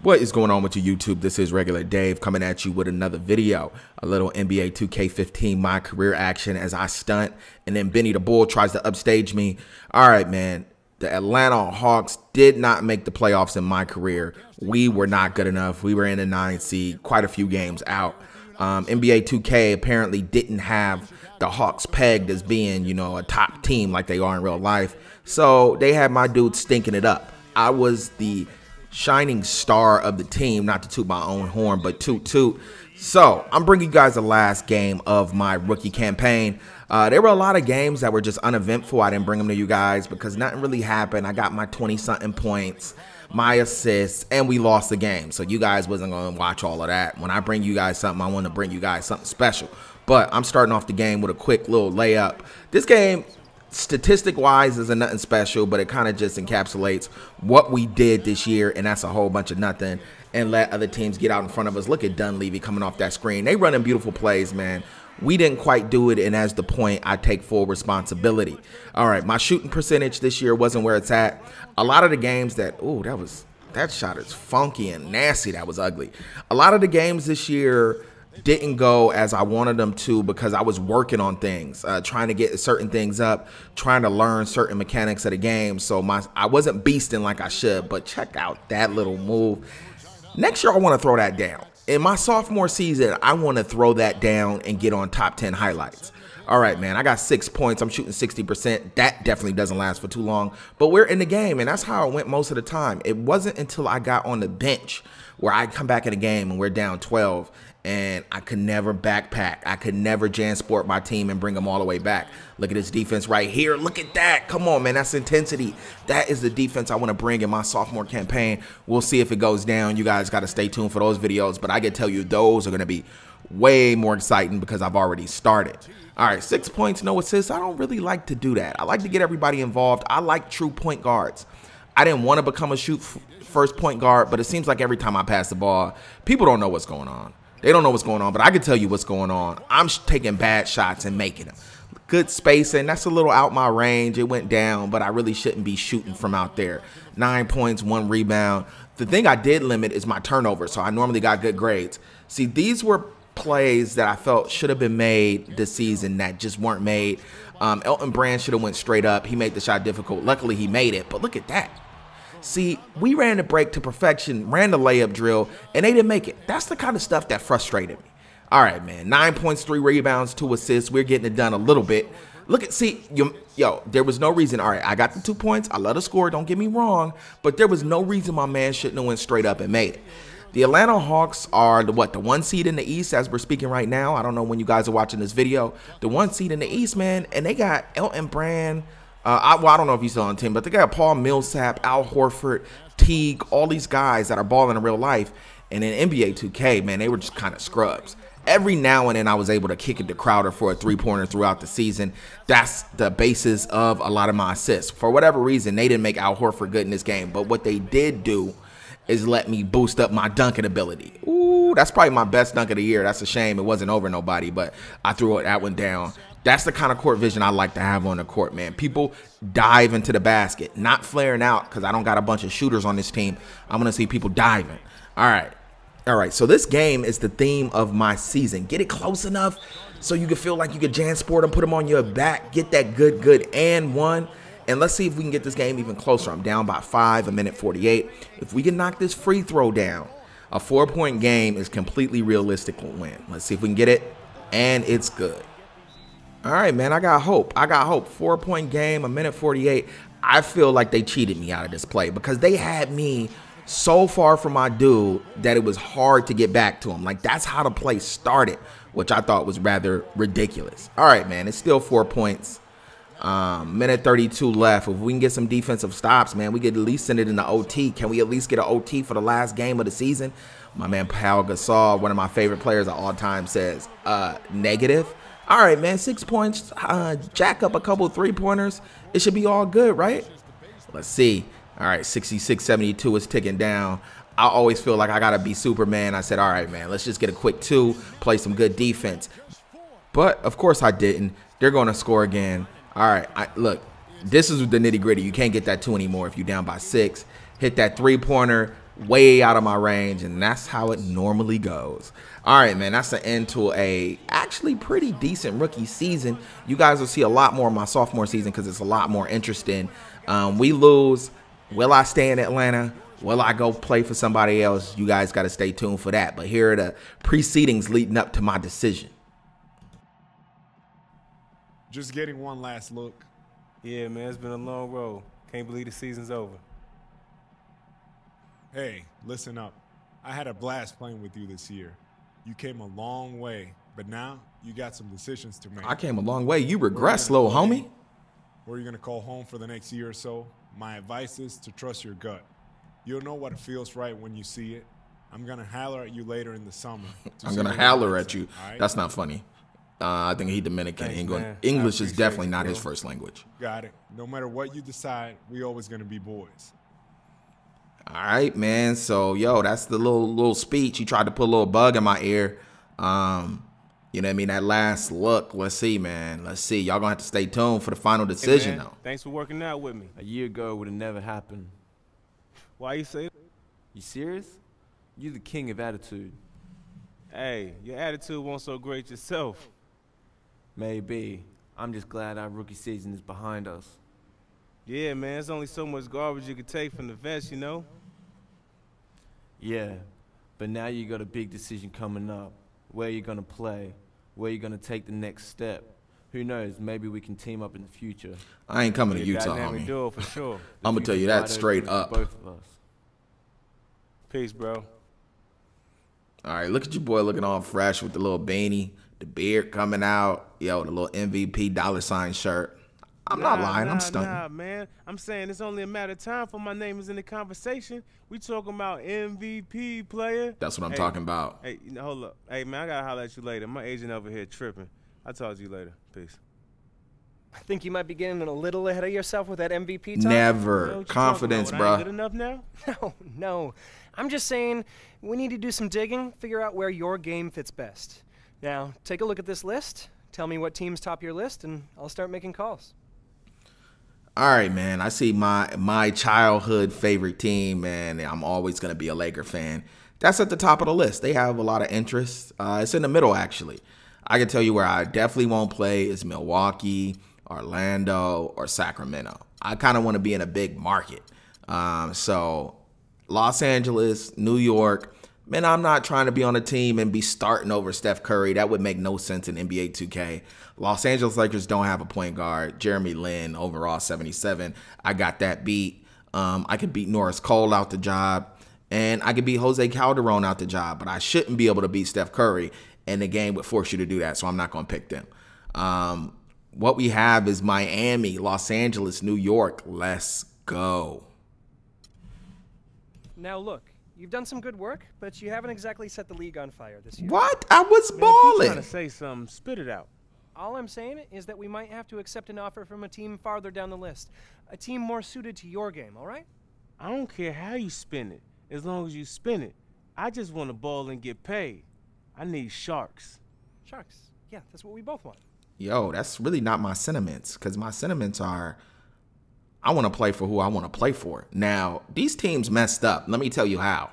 What is going on with you, YouTube? This is Regular Dave coming at you with another video. A little NBA 2K15 my career action as I stunt, and then Benny the Bull tries to upstage me. All right, man. The Atlanta Hawks did not make the playoffs in my career. We were not good enough. We were in the 9th seed, quite a few games out. NBA 2K apparently didn't have the Hawks pegged as being, you know, a top team like they are in real life. So they had my dude stinking it up. I was the shining star of the team, not to toot my own horn, but toot. So I'm bringing you guys the last game of my rookie campaign. There were a lot of games that were just uneventful. I didn't bring them to you guys because nothing really happened. I got my 20-something points, my assists, and we lost the game. So you guys wasn't going to watch all of that. When I bring you guys something, I want to bring you guys something special. But I'm starting off the game with a quick little layup. This game, statistic-wise, isn't nothing special, but it kind of just encapsulates what we did this year, and that's a whole bunch of nothing, and let other teams get out in front of us. Look at Dunleavy coming off that screen. They running beautiful plays, man. We didn't quite do it, and as the point, I take full responsibility. All right, my shooting percentage this year wasn't where it's at. A lot of the games that, ooh, that shot is funky and nasty. That was ugly. A lot of the games this year didn't go as I wanted them to because I was working on things, trying to get certain things up, trying to learn certain mechanics of the game. So I wasn't beasting like I should, but check out that little move. Next year, I want to throw that down. In my sophomore season, I want to throw that down and get on top 10 highlights. All right, man, I got 6 points. I'm shooting 60%. That definitely doesn't last for too long, but we're in the game, and that's how it went most of the time. It wasn't until I got on the bench where I come back in the game and we're down 12, and I could never backpack. I could never JanSport my team and bring them all the way back. Look at this defense right here. Look at that. Come on, man. That's intensity. That is the defense I want to bring in my sophomore campaign. We'll see if it goes down. You guys got to stay tuned for those videos, but I can tell you those are going to be way more exciting because I've already started. All right, 6 points, no assists. I don't really like to do that. I like to get everybody involved. I like true point guards. I didn't want to become a first point guard, but it seems like every time I pass the ball, people don't know what's going on. They don't know what's going on, but I can tell you what's going on. I'm taking bad shots and making them. Good spacing. That's a little out my range. It went down, but I really shouldn't be shooting from out there. 9 points, 1 rebound. The thing I did limit is my turnover, so I normally got good grades. See, these were plays that I felt should have been made this season that just weren't made. Elton Brand should have went straight up. He made the shot difficult. Luckily, he made it, but look at that. See, we ran the break to perfection, ran the layup drill, and they didn't make it. That's the kind of stuff that frustrated me. All right, man, 9 points, 3 rebounds, 2 assists. We're getting it done a little bit. Look at, see, yo, there was no reason. All right, I got the 2 points. I love to score, don't get me wrong, but there was no reason my man shouldn't have went straight up and made it. The Atlanta Hawks are the 1 seed in the East as we're speaking right now. I don't know when you guys are watching this video. The 1 seed in the East, man, and they got Elton Brand. I don't know if he's still on the team, but they got Paul Millsap, Al Horford, Teague, all these guys that are balling in real life. And in NBA 2K, man, they were just kind of scrubs. Every now and then I was able to kick it to Crowder for a 3-pointer throughout the season. That's the basis of a lot of my assists. For whatever reason, they didn't make Al Horford good in this game. But what they did do is let me boost up my dunking ability. Ooh, that's probably my best dunk of the year. That's a shame it wasn't over nobody, but I threw that one down. That's the kind of court vision I like to have on the court, man. People dive into the basket, not flaring out because I don't got a bunch of shooters on this team. I'm going to see people diving. All right. So this game is the theme of my season. Get it close enough so you can feel like you can JanSport them, put them on your back, get that good and one. And let's see if we can get this game even closer. I'm down by 5, 1:48. If we can knock this free throw down, a 4-point game is completely realistic to win. Let's see if we can get it, and it's good. All right, man, I got hope. 4-point game, 1:48. I feel like they cheated me out of this play because they had me so far from my dude that it was hard to get back to him. Like, that's how the play started, which I thought was rather ridiculous. All right, man, it's still 4 points. 1:32 left. If we can get some defensive stops, man, we could at least send it into OT. Can we at least get an OT for the last game of the season? My man Pau Gasol, one of my favorite players of all time, says negative. All right, man, 6 points, jack up a couple 3-pointers. It should be all good, right? Let's see. All right, 66-72 is ticking down. I always feel like I got to be Superman. I said, all right, man, let's just get a quick 2, play some good defense. But, of course, I didn't. They're going to score again. All right, look, this is the nitty-gritty. You can't get that 2 anymore if you're down by 6. Hit that 3-pointer. way out of my range, and that's how it normally goes. All right, man, that's the end to a actually pretty decent rookie season. You guys will see a lot more of my sophomore season because it's a lot more interesting. We lose. Will I stay in Atlanta? Will I go play for somebody else? You guys got to stay tuned for that. But here are the proceedings leading up to my decision. Just getting one last look. Yeah, man, it's been a long road. Can't believe the season's over. Hey, listen up. I had a blast playing with you this year. You came a long way, but now you got some decisions to make. I came a long way. You regress, little homie. Where are you going to call home for the next year or so? My advice is to trust your gut. You'll know what feels right when you see it. I'm going to holler at you later in the summer. I'm going to holler at you. Right? That's not funny. I think he's Dominican. Thanks, English is definitely not his first language. Got it. No matter what you decide, we always going to be boys. All right, man. So, yo, that's the little speech. He tried to put a little bug in my ear. You know what I mean? That last look. Let's see, man. Let's see. Y'all going to have to stay tuned for the final decision, hey, man, though. Thanks for working out with me. A year ago, it would have never happened. Why you say that? You serious? You the king of attitude. Hey, your attitude wasn't so great yourself. Maybe. I'm just glad our rookie season is behind us. Yeah, man, there's only so much garbage you can take from the vets, you know? Yeah, but now you got a big decision coming up. Where you're going to play, where you're going to take the next step. Who knows, maybe we can team up in the future. I ain't coming to Utah, homie. Duo for sure. I'm going to tell you that straight up. Both of us. Peace, bro. All right, look at your boy looking all fresh with the little beanie, the beard coming out, yo, the little MVP $ shirt. I'm not lying. I'm stunning. Nah, man. I'm saying it's only a matter of time for my name is in the conversation. We talking about MVP player. That's what I'm talking about. Hey, hold up. Hey, man, I got to holler at you later. My agent over here tripping. I'll talk to you later. Peace. I think you might be getting a little ahead of yourself with that MVP talk. Never. You know Confidence, bro. I ain't good enough now? No. I'm just saying we need to do some digging, figure out where your game fits best. Now, take a look at this list. Tell me what teams top your list, and I'll start making calls. All right, man. I see my childhood favorite team, man. I'm always going to be a Laker fan. That's at the top of the list. They have a lot of interest. It's in the middle, actually. I can tell you where I definitely won't play is Milwaukee, Orlando, or Sacramento. I kind of want to be in a big market. So Los Angeles, New York. Man, I'm not trying to be on a team and be starting over Steph Curry. That would make no sense in NBA 2K. Los Angeles Lakers don't have a point guard. Jeremy Lin, overall 77. I got that beat. I could beat Norris Cole out the job. And I could beat Jose Calderon out the job. But I shouldn't be able to beat Steph Curry. And the game would force you to do that. So I'm not going to pick them. What we have is Miami, Los Angeles, New York. Let's go. Now look. You've done some good work, but you haven't exactly set the league on fire this year. What? I was Man, if you balling. trying to say something, spit it out. All I'm saying is that we might have to accept an offer from a team farther down the list. A team more suited to your game, all right? I don't care how you spin it, as long as you spin it. I just want to ball and get paid. I need sharks. Sharks. Yeah, that's what we both want. Yo, that's really not my sentiments, because my sentiments are I want to play for who I want to play for. Now, these teams messed up. Let me tell you how.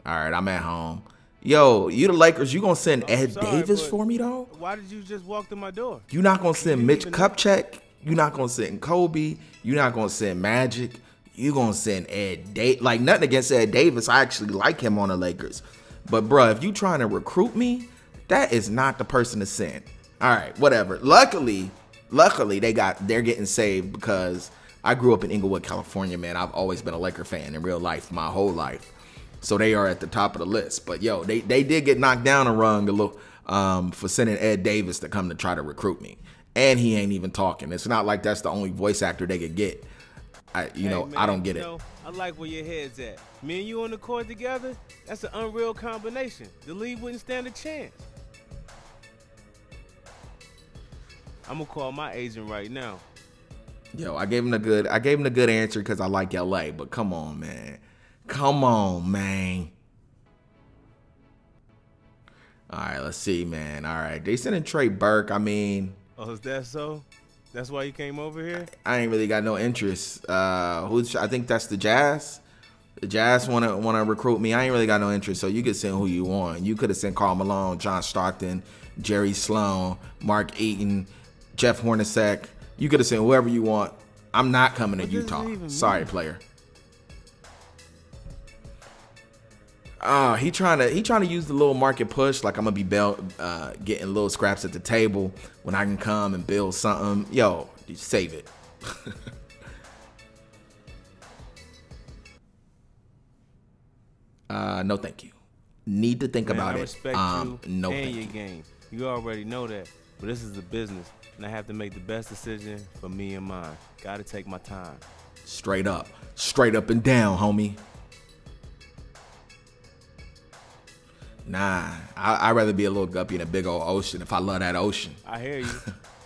All right, I'm at home. Yo, you the Lakers, you going to send Ed Davis for me, though? Why did you just walk through my door? You not going to send Mitch Kupchak? You not going to send Kobe? You not going to send Magic? You going to send Ed Davis? Like, nothing against Ed Davis. I actually like him on the Lakers. But, bro, if you trying to recruit me, that is not the person to send. All right, whatever. Luckily, they're getting saved because I grew up in Inglewood, California, man. I've always been a Laker fan in real life, my whole life. So they are at the top of the list. But, yo, they did get knocked down a rung a little for sending Ed Davis to come to try to recruit me. And he ain't even talking. It's not like that's the only voice actor they could get. I don't get it. I like where your head's at. Me and you on the court together, that's an unreal combination. The league wouldn't stand a chance. I'm gonna call my agent right now. Yo, I gave him the good answer because I like LA, but come on, man. Come on, man. All right, let's see, man. All right, they sending Trey Burke. I mean, oh, is that so? That's why you came over here? I ain't really got no interest. I think that's the Jazz. The Jazz wanna recruit me. I ain't really got no interest, so you could send who you want. You could have sent Karl Malone, John Stockton, Jerry Sloan, Mark Eaton, Jeff Hornacek. You could have sent whoever you want. I'm not coming to Utah. Sorry, player. He trying to use the little market push, like I'm gonna be getting little scraps at the table when I can come and build something. Yo, save it. No, thank you. Need to think about I it. respect you No, and thank your you. game. You already know that, but this is a business, and I have to make the best decision for me and mine. Gotta take my time. Straight up and down, homie. Nah, I'd rather be a little guppy in a big old ocean if I love that ocean. I hear you,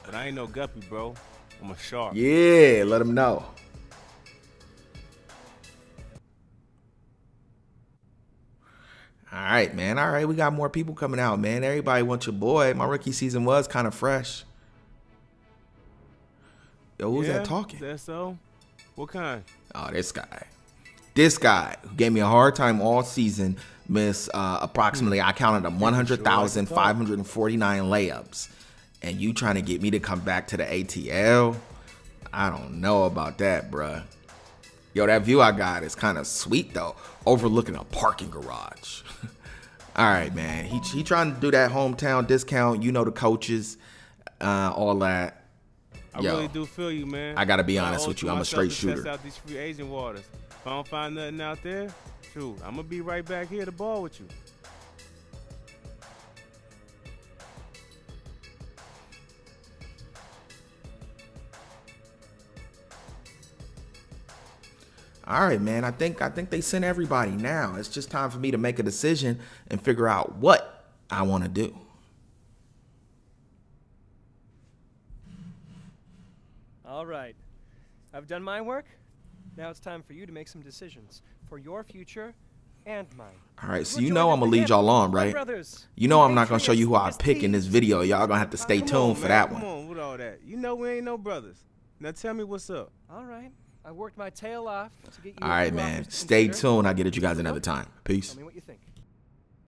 but I ain't no guppy, bro. I'm a shark. Yeah, let him know. All right, man. All right, we got more people coming out, man. Everybody wants your boy. My rookie season was kind of fresh. Yo, who's that talking? Is that so? What kind? Oh, this guy. This guy who gave me a hard time all season, missed approximately, I counted them, 100,549 layups. And you trying to get me to come back to the ATL? I don't know about that, bruh. Yo, that view I got is kind of sweet, though. Overlooking a parking garage. All right, man. He trying to do that hometown discount. You know the coaches, all that. I really do feel you, man. I got to be honest with you. I'm a straight shooter. Test out these free agent waters. If I don't find nothing out there, shoot, I'm going to be right back here to ball with you. All right, man. I think they sent everybody now. It's just time for me to make a decision and figure out what I want to do. All right. I've done my work. Now it's time for you to make some decisions for your future and mine. All right, so you know I'm going to lead y'all on, right? You know I'm not going to show you who I pick in this video. Y'all going to have to stay tuned for that one. Come on with all that. You know we ain't no brothers. Now tell me what's up. All right. I worked my tail off to get you. All right, man. Stay tuned. I'll get at you guys another time. Peace. Tell me what you think.